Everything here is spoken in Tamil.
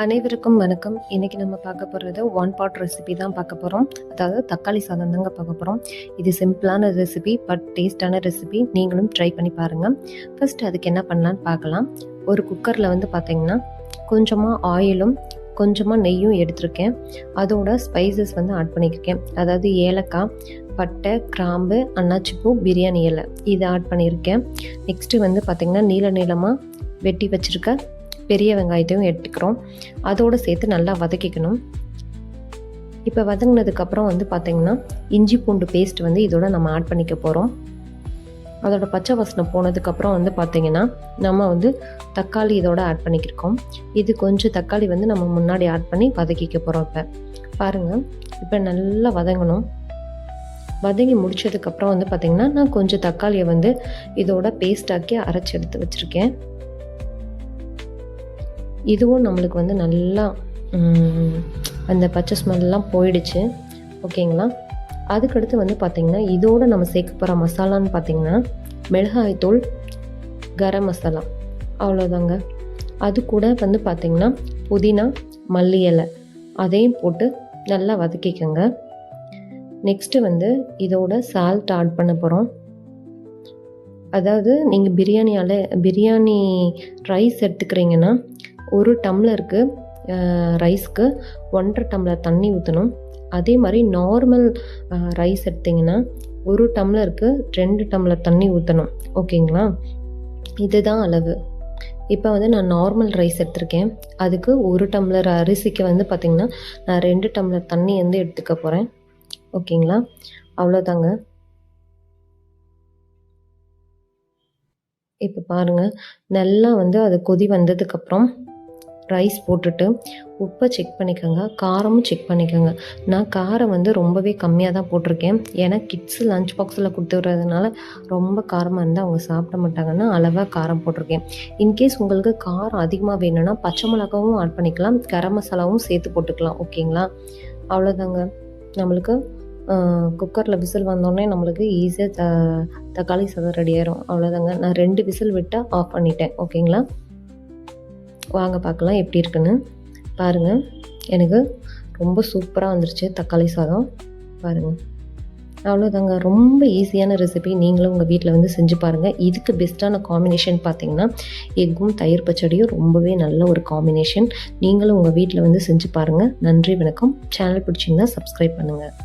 அனைவருக்கும் வணக்கம். இன்னைக்கு நம்ம பார்க்க போகிறது ஒன் பாட் ரெசிபி தான் பார்க்க போகிறோம். அதாவது தக்காளி சாதம் தாங்க பார்க்க போகிறோம். இது சிம்பிளான ரெசிபி பட் டேஸ்டான ரெசிபி. நீங்களும் ட்ரை பண்ணி பாருங்கள். ஃபர்ஸ்ட் அதுக்கு என்ன பண்ணலான்னு பார்க்கலாம். ஒரு குக்கரில் பார்த்தீங்கன்னா கொஞ்சமாக ஆயிலும் கொஞ்சமாக நெய்யும் எடுத்திருக்கேன். அதோட ஸ்பைசஸ் ஆட் பண்ணியிருக்கேன். அதாவது ஏலக்காய், பட்டை, கிராம்பு, அன்னாச்சிப்பூ, பிரியாணி இலை இதை ஆட் பண்ணியிருக்கேன். நெக்ஸ்ட்டு பார்த்திங்கன்னா நீளமாக வெட்டி வச்சுருக்க பெரிய வெங்காயத்தையும் எடுத்துக்கிறோம். அதோடு சேர்த்து நல்லா வதக்கிக்கணும். இப்போ வதங்கினதுக்கப்புறம் பார்த்திங்கன்னா இஞ்சி பூண்டு பேஸ்ட் இதோட நம்ம ஆட் பண்ணிக்க போகிறோம். அதோட பச்சை வாசனை போனதுக்கப்புறம் பார்த்திங்கன்னா நம்ம தக்காளி இதோட ஆட் பண்ணிக்கிருக்கோம். இது கொஞ்சம் தக்காளி நம்ம முன்னாடி ஆட் பண்ணி வதக்கிக்க போகிறோம். இப்போ பாருங்கள், இப்போ நல்லா வதங்கணும். வதங்கி முடிச்சதுக்கப்புறம் பார்த்திங்கன்னா நான் கொஞ்சம் தக்காளியை இதோட பேஸ்டாக்கி அரைச்சி எடுத்து வச்சுருக்கேன். இதுவும் நம்மளுக்கு நல்லா அந்த பச்சை ஸ்மெல்லாம் போயிடுச்சு. ஓகேங்களா? அதுக்கடுத்து பார்த்திங்கன்னா இதோடு நம்ம சேர்க்க போகிற மசாலான்னு பார்த்திங்கன்னா மிளகாய்த்தூள், கரம் மசாலா, அவ்வளோதாங்க. அது கூட பார்த்திங்கன்னா புதினா, மல்லி இலை அதையும் போட்டு நல்லா வதக்கிக்கோங்க. நெக்ஸ்ட்டு இதோட சால்ட் ஆட் பண்ண போகிறோம். அதாவது நீங்கள் பிரியாணி ரைஸ் எடுத்துக்கிறீங்கன்னா 1 டம்ளருக்கு ரைஸ்க்கு 1.5 டம்ளர் தண்ணி ஊற்றணும். அதே மாதிரி நார்மல் ரைஸ் எடுத்திங்கன்னா 1 டம்ளருக்கு 2 டம்ளர் தண்ணி ஊற்றணும். ஓகேங்களா? இதுதான் அளவு. இப்போ நான் நார்மல் ரைஸ் எடுத்திருக்கேன். அதுக்கு 1 டம்ளர் அரிசிக்கு பார்த்திங்கன்னா நான் 2 டம்ளர் தண்ணி எடுத்துக்க போகிறேன். ஓகேங்களா? அவ்வளோதாங்க. இப்போ பாருங்கள், நல்லா அது கொதி வந்ததுக்கப்புறம் ரைஸ் போட்டுட்டு உப்பை செக் பண்ணிக்கோங்க, காரமும் செக் பண்ணிக்கோங்க. நான் காரம் ரொம்பவே கம்மியாக தான் போட்டிருக்கேன். ஏன்னா கிட்ஸு லஞ்ச் பாக்ஸில் கொடுத்து விடுறதுனால ரொம்ப காரமாக இருந்தால் அவங்க சாப்பிட மாட்டாங்கன்னா அளவாக காரம் போட்டிருக்கேன். இன்கேஸ் உங்களுக்கு காரம் அதிகமாக வேணும்னா பச்சை மிளகாவும் ஆட் பண்ணிக்கலாம், கரம் மசாலாவும் சேர்த்து போட்டுக்கலாம். ஓகேங்களா? அவ்வளோதாங்க. நம்மளுக்கு குக்கரில் விசில் வந்தோடனே நம்மளுக்கு ஈஸியாக தக்காளி சாதம் ரெடி ஆயிரும். அவ்வளோதாங்க. நான் 2 விசில் விட்டு ஆஃப் பண்ணிட்டேன். ஓகேங்களா? வாங்க பார்க்கலாம் எப்படி இருக்குன்னு. பாருங்கள், எனக்கு ரொம்ப சூப்பராக வந்துருச்சு தக்காளி சாதம். பாருங்கள், அவ்வளோதாங்க. ரொம்ப ஈஸியான ரெசிபி. நீங்களும் உங்கள் வீட்டில் செஞ்சு பாருங்கள். இதுக்கு பெஸ்ட்டான காம்பினேஷன் பார்த்திங்கன்னா எக்கும் தயிர் பச்சடியும் ரொம்பவே நல்ல ஒரு காம்பினேஷன். நீங்களும் உங்கள் வீட்டில் செஞ்சு பாருங்கள். நன்றி, வணக்கம். சேனல் பிடிச்சிங்கன்னா சப்ஸ்கிரைப் பண்ணுங்கள்.